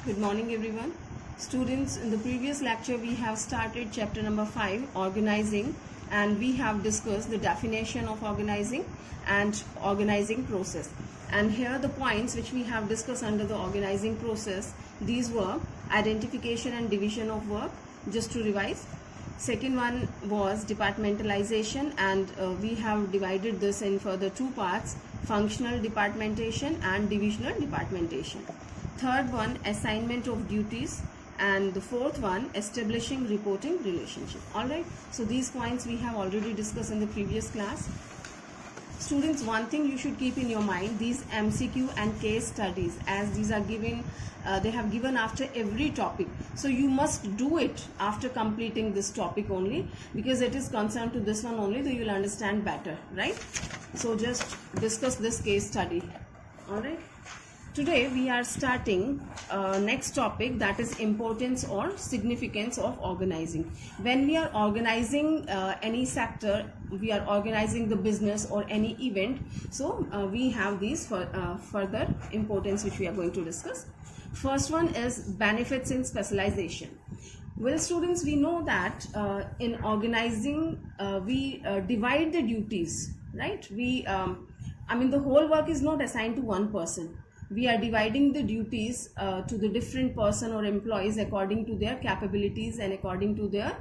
Good morning everyone. Students, in the previous lecture we have started chapter number 5, organizing, and we have discussed the definition of organizing and organizing process. And here the points which we have discussed under the organizing process, these were identification and division of work, just to revise. Second one was departmentalization, and we have divided this in further two parts: functional departmentation and divisional departmentation. Third one, assignment of duties, and the fourth one, establishing reporting relationship. All right, so these points we have already discussed in the previous class. Students, one thing you should keep in your mind, these MCQ and case studies, as these are given, they have given after every topic, so you must do it after completing this topic only, because it is concerned to this one only, so you will understand better, right? So just discuss this case study. All right, today we are starting next topic, that is importance or significance of organizing. When we are organizing any sector, we are organizing the business or any event, so we have these further importance which we are going to discuss. First one is benefits in specialization. Well, students, we know that in organizing we divide the duties, right? The whole work is not assigned to one person. We are dividing the duties to the different person or employees according to their capabilities and according to their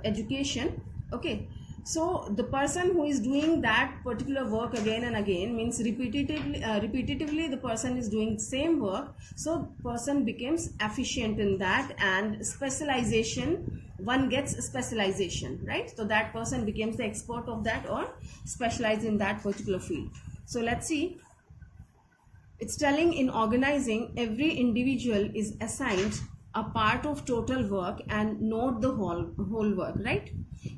education. Okay, so the person who is doing that particular work again and again, means repetitively the person is doing same work, so person becomes efficient in that, and specialization, one gets specialization, right? So that person becomes the expert of that or specialized in that particular field. So let's see. It's telling in organizing, every individual is assigned a part of total work and not the whole work, right?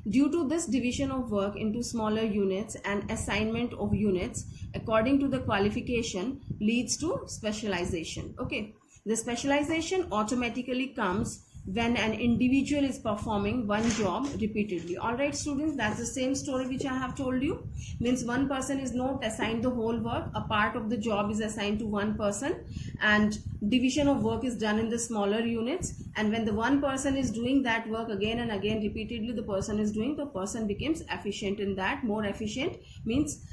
Due to this division of work into smaller units and assignment of units according to the qualification leads to specialization. Okay, the specialization automatically comes when an individual is performing one job repeatedly. All right, students, that's the same story which I have told you. Means one person is not assigned the whole work, a part of the job is assigned to one person, and division of work is done in the smaller units, and when the one person is doing that work again and again repeatedly, the person becomes efficient in that. More efficient means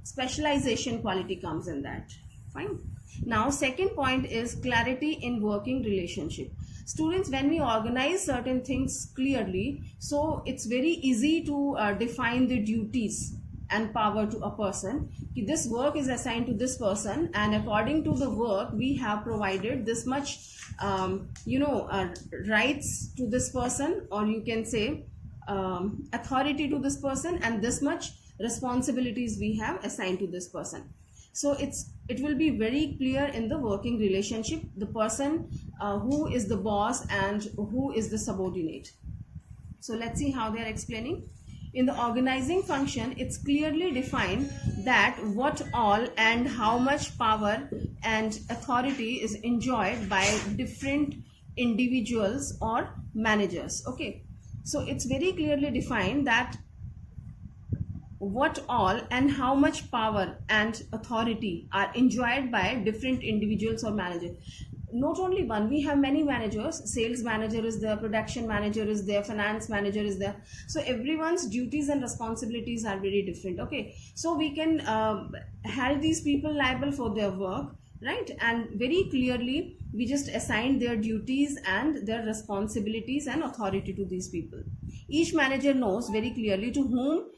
specialization quality comes in that. Fine. Now second point is clarity in working relationship. Students, when we organize certain things clearly, so it's very easy to define the duties and power to a person. This work is assigned to this person, and according to the work we have provided this much rights to this person, or you can say authority to this person, and this much responsibilities we have assigned to this person. So it will be very clear in the working relationship, the person who is the boss and who is the subordinate. So let's see how they are explaining. In the organizing function, it's clearly defined that what all and how much power and authority is enjoyed by different individuals or managers. Okay, so it's very clearly defined that what all and how much power and authority are enjoyed by different individuals or managers. Not only one, we have many managers. Sales manager is there, production manager is there, finance manager is there. So everyone's duties and responsibilities are very different. Okay, so we can hold these people liable for their work, right? And very clearly we just assign their duties and their responsibilities and authority to these people. Each manager knows very clearly to whom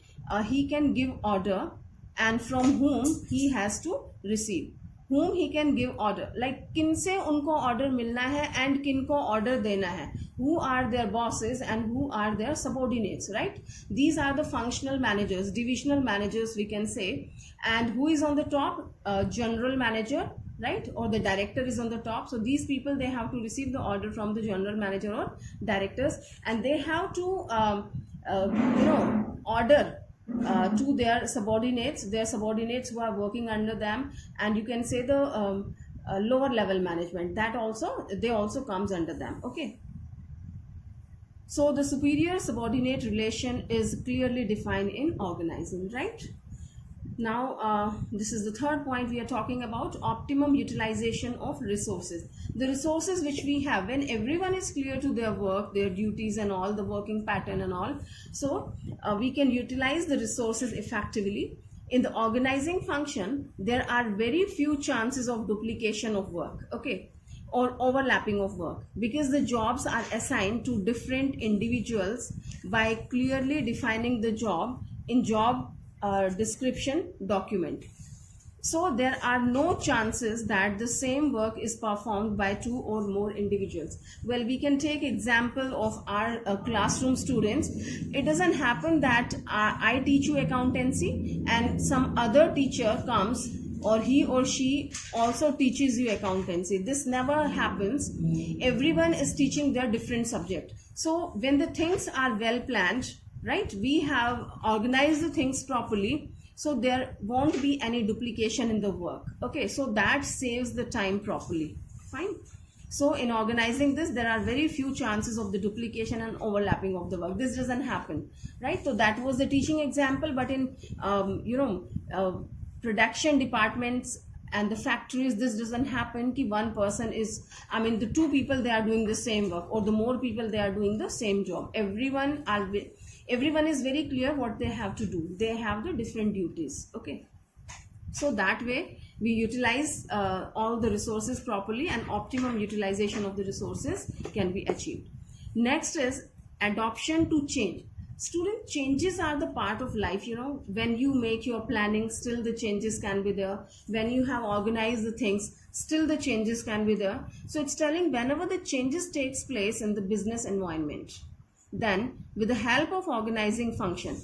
he can give order and from whom he has to receive. Whom he can give order, like किन से उनको order मिलना है and किन को order देना है. Who are their bosses and who are their subordinates, right? These are the functional managers, divisional managers we can say. And who is on the top? General manager, right? Or the director is on the top. So these people, they have to receive the order from the general manager or directors, and they have to order to their subordinates who are working under them, and you can say the lower level management, that also comes under them. Okay, so the superior subordinate relation is clearly defined in organizing, right? Now this is the third point we are talking about: optimum utilization of resources. the resources which we have, when everyone is clear to their work, their duties and all, the working pattern and all, so we can utilize the resources effectively. In the organizing function, there are very few chances of duplication of work, okay, or overlapping of work, because the jobs are assigned to different individuals by clearly defining the job in job description document. So there are no chances that the same work is performed by two or more individuals. Well, we can take example of our classroom students. It doesn't happen that I teach you accountancy and some other teacher comes, or he or she also teaches you accountancy. This never happens. Everyone is teaching their different subject. So when the things are well planned, right, we have organized the things properly, so there won't be any duplication in the work, okay, so that saves the time properly. Fine. So in organizing this, there are very few chances of the duplication and overlapping of the work. This doesn't happen, right? So that was the teaching example, but in production departments and the factories, this doesn't happen ki one person is, I mean the two people, they are doing the same work, or the more people, they are doing the same job. Everyone is very clear what they have to do. They have the different duties, okay. So that way we utilize all the resources properly, and optimum utilization of the resources can be achieved. Next is adoption to change. Student, changes are the part of life, you know. When you make your planning, still the changes can be there. When you have organized the things, still the changes can be there. So it's telling whenever the changes takes place in the business environment, then with the help of organizing function.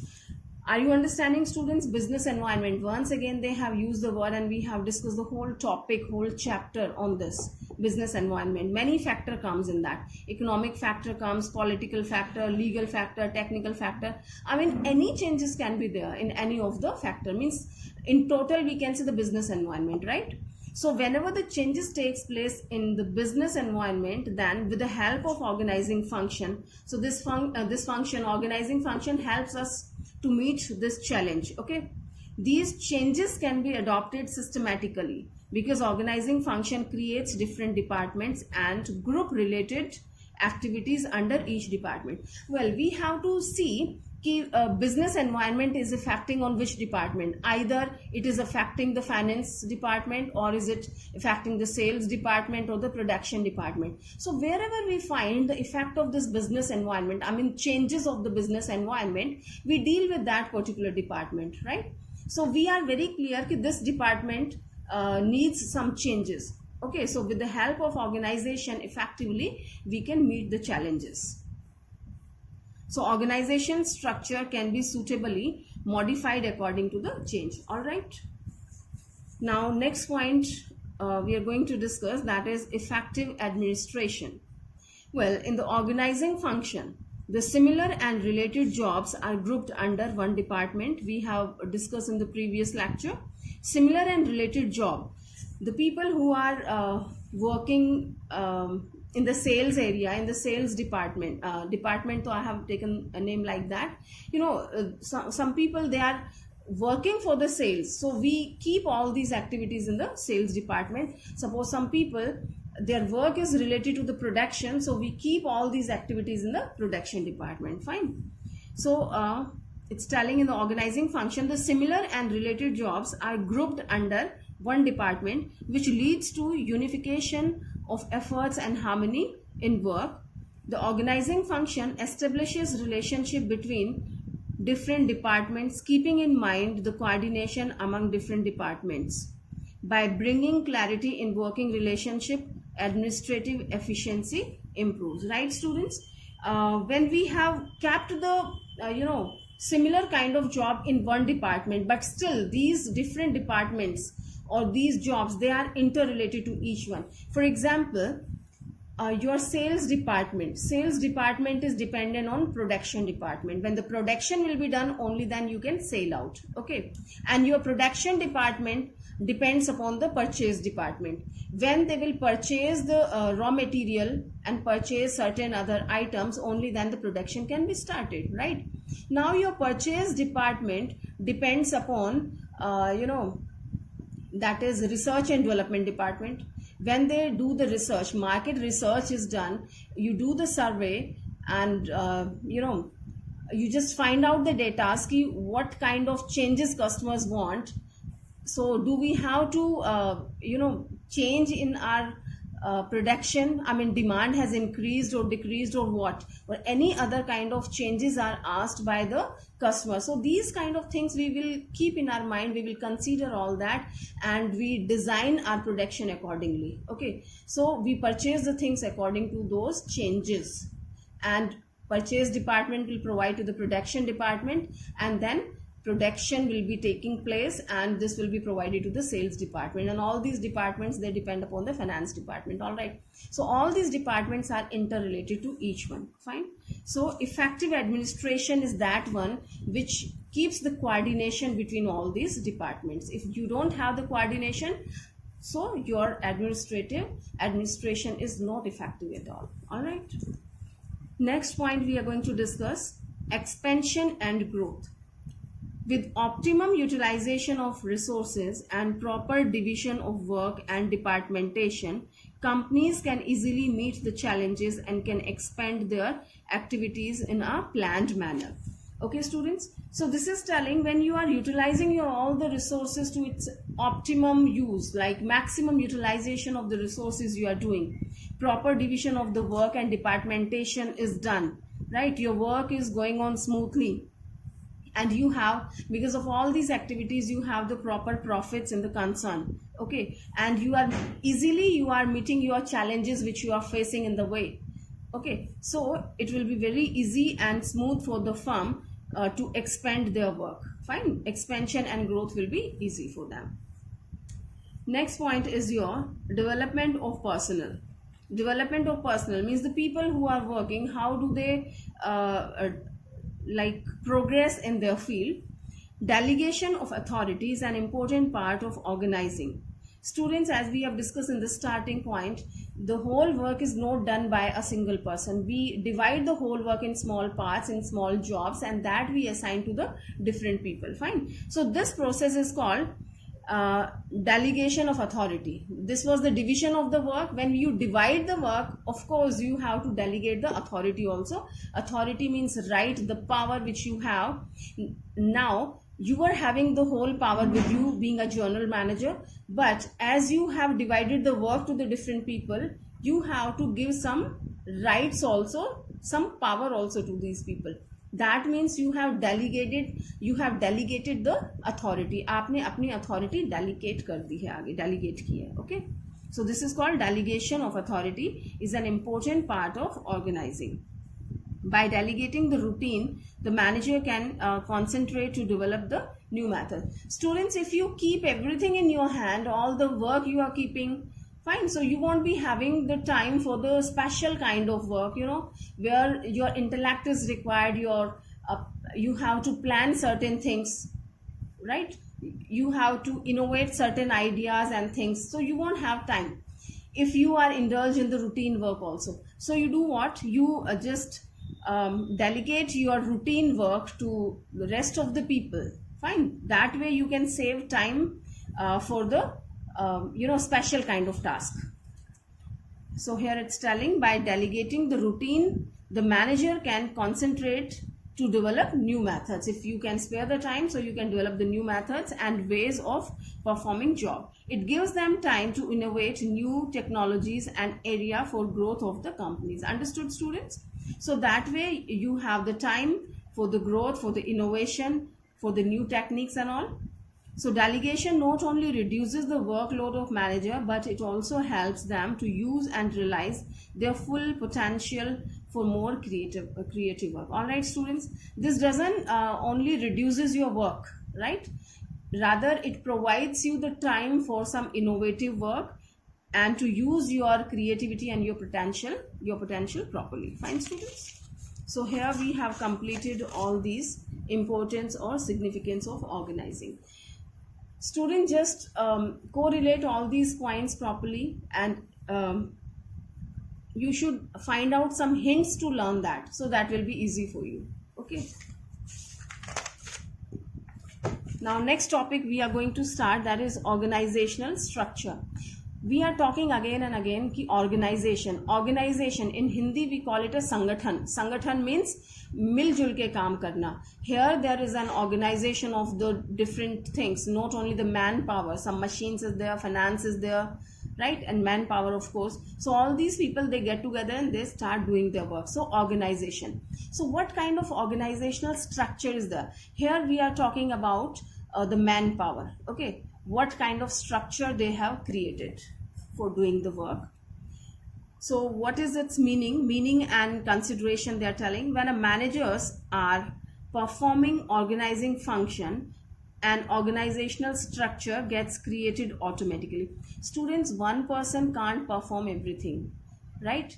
Are you understanding, students? Business environment, once again they have used the word, and we have discussed the whole topic, whole chapter on this business environment. Many factor comes in that. Economic factor comes, political factor, legal factor, technical factor. I mean any changes can be there in any of the factor. Means in total we can see the business environment, right? So whenever the changes takes place in the business environment, then with the help of organizing function, so this function, organizing function, helps us to meet this challenge, okay. These changes can be adopted systematically because organizing function creates different departments and group related activities under each department. Well, we have to see business environment is affecting on which department. Either it is affecting the finance department, or is it affecting the sales department or the production department. So wherever we find the effect of this business environment, I mean changes of the business environment, we deal with that particular department, right? So we are very clear that this department needs some changes, okay. So with the help of organization effectively, we can meet the challenges. So organization structure can be suitably modified according to the change. All right. Now next point we are going to discuss, that is effective administration. Well, in the organizing function, the similar and related jobs are grouped under one department. We have discussed in the previous lecture. Similar and related job. The people who are working in the sales area, in the sales department, so I have taken a name like that. You know, some people, they are working for the sales. So we keep all these activities in the sales department. Suppose some people, their work is related to the production. So we keep all these activities in the production department. Fine. So it's telling in the organizing function, the similar and related jobs are grouped under one department, which leads to unification of efforts and harmony in work. The organizing function establishes relationship between different departments, keeping in mind the coordination among different departments. By bringing clarity in working relationship, administrative efficiency improves. Right, students? When we have kept the similar kind of job in one department, but still these different departments or these jobs, they are interrelated to each one. For example, your sales department is dependent on production department. When the production will be done, only then you can sell out, okay. And your production department depends upon the purchase department. When they will purchase the raw material and purchase certain other items, only then the production can be started, right? Now your purchase department depends upon that is research and development department. when they do the research, market research is done, you do the survey, and you just find out the data, what kind of changes customers want. So do we have to change in our production? I mean, demand has increased or decreased or what, or any other kind of changes are asked by the customer. So these kind of things we will keep in our mind, we will consider all that, and we design our production accordingly. Okay, so we purchase the things according to those changes, and purchase department will provide to the production department, and then production will be taking place, and this will be provided to the sales department, and all these departments, they depend upon the finance department. All right, so all these departments are interrelated to each one. Fine. So effective administration is that one which keeps the coordination between all these departments. If you don't have the coordination, so your administration is not effective at all. All right, next point we are going to discuss expansion and growth. With optimum utilization of resources and proper division of work and departmentation, companies can easily meet the challenges and can expand their activities in a planned manner. Okay, students, so this is telling when you are utilizing your all the resources to its optimum use, like maximum utilization of the resources you are doing, proper division of the work and departmentation is done, right? Your work is going on smoothly, and you have, because of all these activities, you have the proper profits in the concern. Okay, and you are meeting your challenges which you are facing in the way. Okay, so it will be very easy and smooth for the firm to expand their work. Fine, expansion and growth will be easy for them. Next point is your development of personnel. Development of personnel means the people who are working, how do they progress in their field. Delegation of authority is an important part of organizing. Students, as we have discussed in the starting point, the whole work is not done by a single person. We divide the whole work in small parts, in small jobs, and that we assign to the different people. Fine. So this process is called delegation of authority. This was the division of the work. When you divide the work, of course you have to delegate the authority also. Authority means right, the power which you have. Now you are having the whole power with you being a general manager, but as you have divided the work to the different people, you have to give some rights also, some power also to these people. That means you have delegated the authority. आपने अपनी authority delegate कर दी है, आगे delegate की है. Okay, so this is called delegation of authority, is an important part of organizing. By delegating the routine, the manager can concentrate to develop the new method. Students, if you keep everything in your hand, all the work you are keeping, fine, so you won't be having the time for the special kind of work, where your intellect is required, you have to plan certain things, right? You have to innovate certain ideas and things, so you won't have time if you are indulged in the routine work also. So you do what? You just delegate your routine work to the rest of the people. Fine, that way you can save time for the special kind of task. So here it's telling, by delegating the routine, the manager can concentrate to develop new methods. If you can spare the time, so you can develop the new methods and ways of performing job. It gives them time to innovate new technologies and area for growth of the companies. Understood, students? So that way you have the time for the growth, for the innovation, for the new techniques and all. So delegation not only reduces the workload of manager, but it also helps them to use and realize their full potential for more creative work. All right, students, this doesn't only reduces your work, right? Rather, it provides you the time for some innovative work and to use your creativity and your potential properly. Fine, students. So here we have completed all these importance or significance of organizing. Students, just correlate all these points properly, and you should find out some hints to learn that, so that will be easy for you. Okay. Now next topic we are going to start, that is organizational structure. we are talking again and again ki organization in Hindi we call it a sangathan means मिलजुल के काम करना. Here there is an organization of the different things, not only the manpower, some machines is there, finance is there, right, and manpower of course. So all these people, they get together and they start doing their work. So organization. So what kind of organizational structure is there? Here we are talking about the manpower. Okay, what kind of structure they have created for doing the work. So what is its meaning and consideration? They are telling, when a managers are performing organizing function, an organizational structure gets created automatically. Students, one person can't perform everything, right?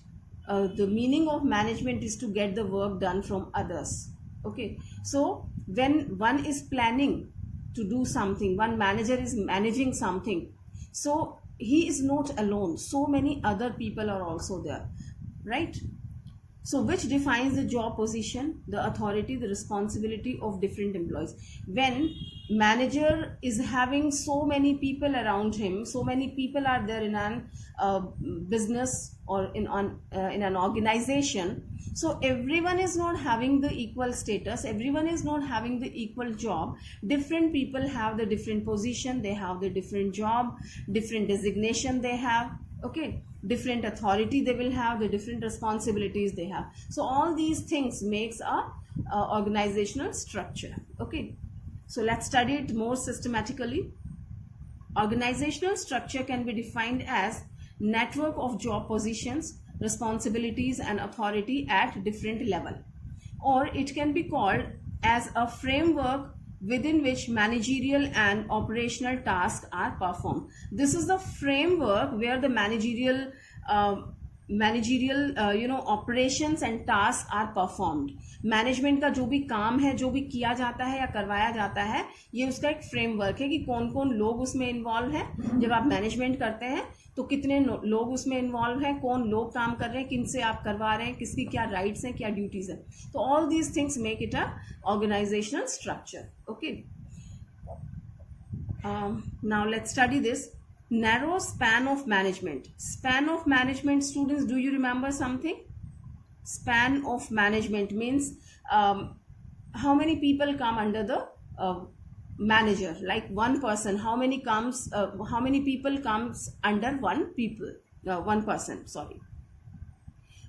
The meaning of management is to get the work done from others. Okay, so when one is planning to do something, one manager is managing something, so he is not alone, so many other people are also there, right? So which defines the job position, the authority, the responsibility of different employees. When manager is having so many people around him, so many people are there in an business or in an organization, so everyone is not having the equal status, everyone is not having the equal job. Different people have the different position, they have the different job, different designation they have. Okay, different authority they will have, the different responsibilities they have. So all these things makes a organizational structure. Okay, so let's study it more systematically. Organizational structure can be defined as network of job positions, responsibilities and authority at different level, or it can be called as a framework within which managerial and operational tasks are performed. This is the framework where the managerial operations and tasks are performed. Management का जो भी काम है, जो भी किया जाता है या करवाया जाता है, ये उसका एक फ्रेमवर्क है कि कौन कौन लोग उसमें इन्वॉल्व हैं. जब आप मैनेजमेंट करते हैं तो कितने लोग उसमें इन्वॉल्व हैं, कौन लोग काम कर रहे हैं, किन से आप करवा रहे हैं, किसकी क्या राइट्स हैं, क्या ड्यूटीज हैं. तो all these things make it a organizational structure. Okay, now let's study this. Narrow span of management. Span of management, students, do you remember something? Span of management means how many people come under the manager, like one person. How many people comes under one person, sorry.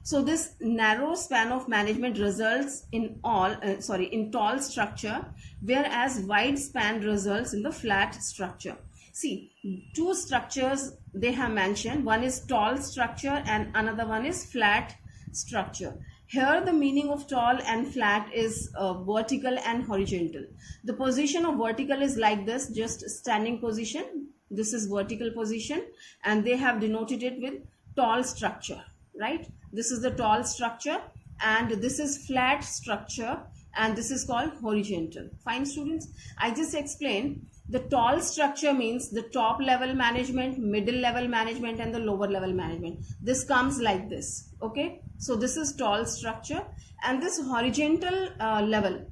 So this narrow span of management results in tall structure, whereas wide span results in the flat structure. See, two structures they have mentioned. One is tall structure and another one is flat structure. Here the meaning of tall and flat is vertical and horizontal. The position of vertical is like this, just standing position. This is vertical position and they have denoted it with tall structure, right? This is the tall structure and this is flat structure and this is called horizontal. Fine, students, I just explained. The tall structure means the top level management, middle level management and the lower level management. This comes like this. Okay, so this is tall structure and this horizontal level.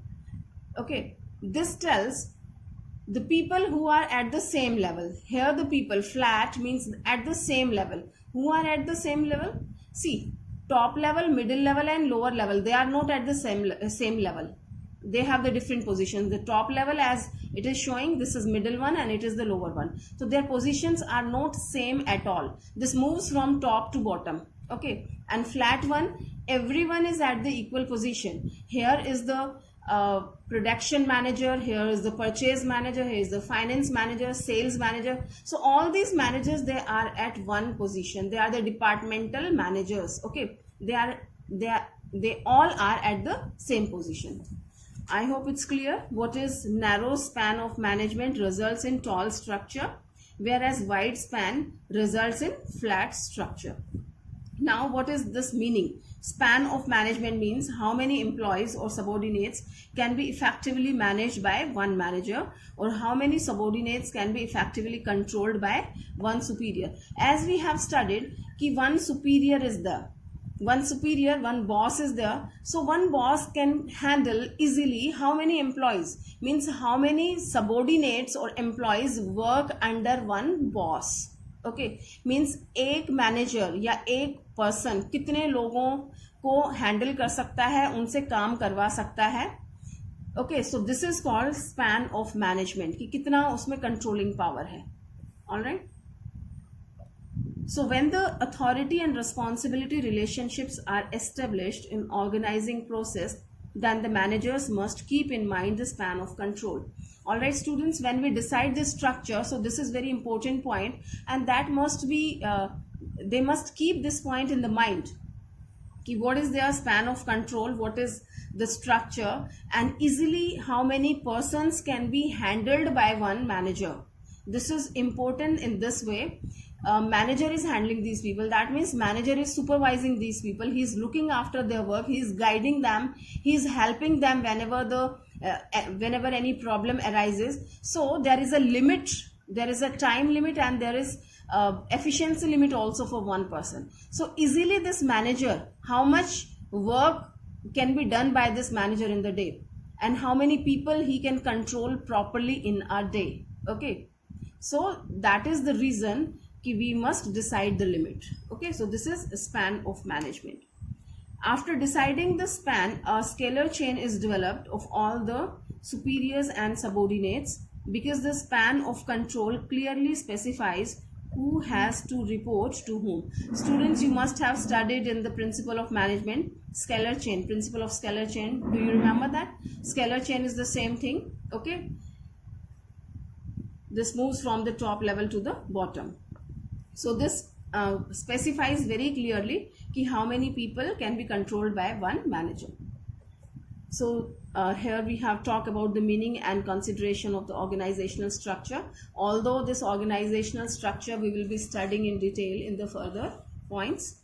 Okay, this tells the people who are at the same level. Here the people, flat means at the same level. Who are at the same level? See, top level, middle level and lower level, they are not at the same level. They have the different positions. The top level, as it is showing, this is middle one and it is the lower one. So their positions are not same at all. This moves from top to bottom. Okay, and flat one, everyone is at the equal position. Here is the production manager, here is the purchase manager, here is the finance manager, sales manager. So all these managers, they are at one position. They are the departmental managers. Okay, they all are at the same position. I hope it's clear. What is narrow span of management results in tall structure, whereas wide span results in flat structure. Now, what is this meaning? Span of management means how many employees or subordinates can be effectively managed by one manager, or how many subordinates can be effectively controlled by one superior. As we have studied, कि one superior is there. One boss is there. So one boss can handle easily how many employees, means how many subordinates or employees work under one boss. Okay, means एक manager या एक person कितने लोगों को handle कर सकता है, उनसे काम करवा सकता है. Okay, so this is called span of management, कि कितना उसमें कंट्रोलिंग पावर है. Alright. So when the authority and responsibility relationships are established in organizing process, then the managers must keep in mind the span of control. All right, students, when we decide this structure, so this is very important point, and that must be, they must keep this point in the mind. Ki what is their span of control, what is the structure, and easily how many persons can be handled by one manager. This is important in this way. Manager is handling these people. That means manager is supervising these people. He is looking after their work. He is guiding them. He is helping them whenever any problem arises. So there is a limit. There is a time limit, and there is efficiency limit also for one person. So easily this manager, how much work can be done by this manager in the day, and how many people he can control properly in a day. Okay. So that is the reason we must decide the limit. Okay, so this is a span of management. After deciding the span, a scalar chain is developed of all the superiors and subordinates, because the span of control clearly specifies who has to report to whom. Students, you must have studied in the principle of management, scalar chain, principle of scalar chain. Do you remember that? Scalar chain is the same thing. Okay, this moves from the top level to the bottom. So this specifies very clearly ki how many people can be controlled by one manager. So here we have talked about the meaning and consideration of the organizational structure. Although this organizational structure we will be studying in detail in the further points.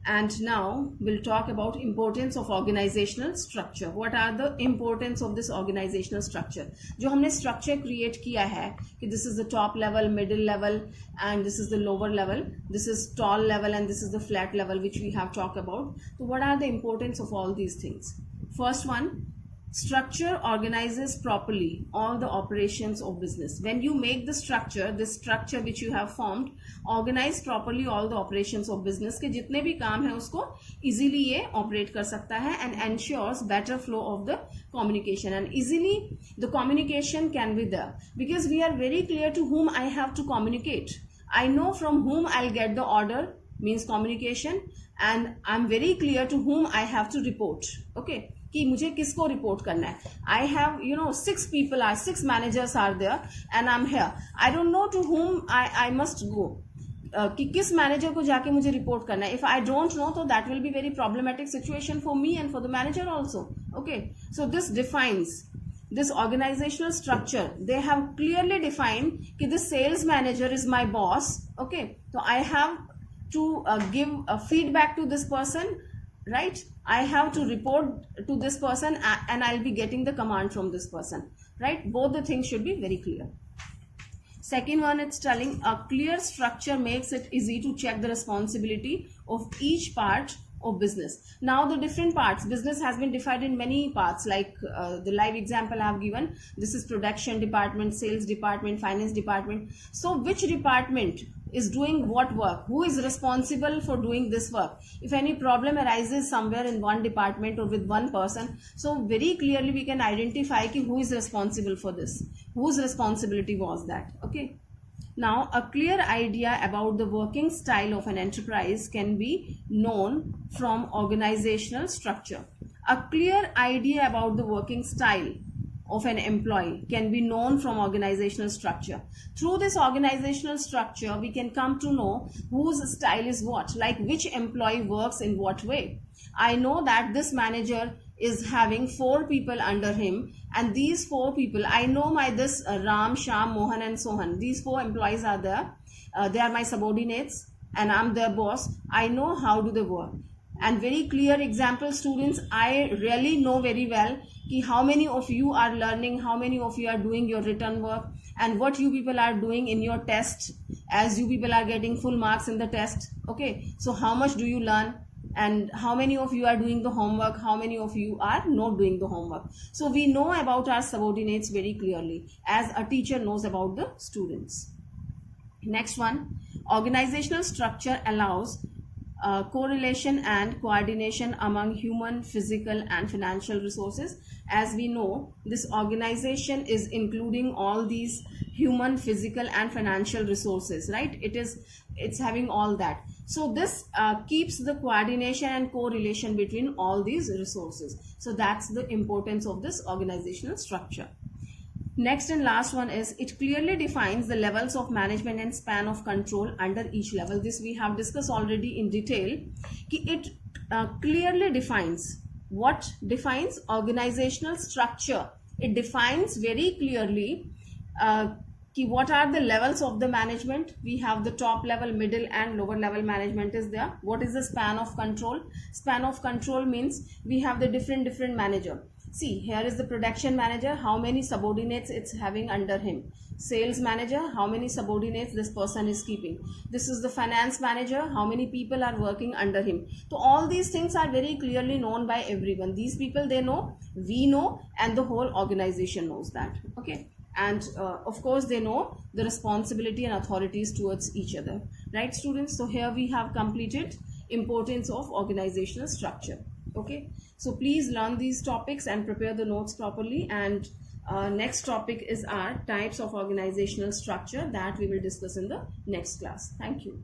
And now we'll talk about importance of organizational structure. What are the importance of this organizational structure? जो हमने structure create किया है कि this is the top level, middle level, and this is the lower level. This is tall level and this is the flat level, which we have talked about. So what are the importance of all these things? First one, structure organizes properly all the operations of business. When you make the structure, this structure which you have formed, organize properly all the operations of business के जितने भी काम है उसको easily ये operate कर सकता है, and ensures better flow of the communication, and easily the communication can be there because we are very clear to whom I have to communicate. I know from whom I'll get the order, means communication, and I'm very clear to whom I have to report. Okay, कि मुझे किसको report करना है. I have, 6 managers are there and I'm here. I don't know to whom I must go. कि किस manager को जाके मुझे रिपोर्ट करना है. If I don't know, so that will be very problematic situation for me and for the manager also. Okay, so this defines this organizational structure. They have clearly defined कि this sales manager is my boss. Okay, so I have to give feedback to this person, right? I have to report to this person and I'll be getting the command from this person, right? Both the things should be very clear. Second one, it's telling a clear structure makes it easy to check the responsibility of each part of business. Now the different parts, business has been divided in many parts, like the live example I have given. This is production department, sales department, finance department. So which department is doing what work? Who is responsible for doing this work? If any problem arises somewhere in one department or with one person, so very clearly we can identify ki who is responsible for this, whose responsibility was that. Okay. Now, a clear idea about the working style of an enterprise can be known from organizational structure. A clear idea about the working style of an employee can be known from organizational structure. Through this organizational structure, we can come to know whose style is what, like which employee works in what way. I know that this manager is having 4 people under him, and these 4 people, I know this Ram, Sham, Mohan and Sohan. These 4 employees are there. They are my subordinates and I'm their boss. I know how do they work. And very clear example, students, I really know very well ki how many of you are learning, how many of you are doing your written work, and what you people are doing in your test, as you people are getting full marks in the test. Okay, so how much do you learn, and how many of you are doing the homework, how many of you are not doing the homework. So we know about our subordinates very clearly, as a teacher knows about the students. Next one, organizational structure allows correlation and coordination among human, physical and financial resources. As we know, this organization is including all these human, physical and financial resources, right? It's having all that. So this keeps the coordination and correlation between all these resources. So that's the importance of this organizational structure. Next and last one is, it clearly defines the levels of management and span of control under each level. This we have discussed already in detail. It clearly defines, what defines? Organizational structure. It defines very clearly what are the levels of the management. We have the top level, middle and lower level management is there. What is the span of control? Span of control means we have the different manager. See, here is the production manager, how many subordinates it's having under him. Sales manager, how many subordinates this person is keeping. This is the finance manager, how many people are working under him. So all these things are very clearly known by everyone. These people, they know, we know, and the whole organization knows that. Okay. And of course, they know the responsibility and authorities towards each other. Right, students? So here we have completed importance of organizational structure. Okay, so please learn these topics and prepare the notes properly. And next topic is our types of organizational structure that we will discuss in the next class. Thank you.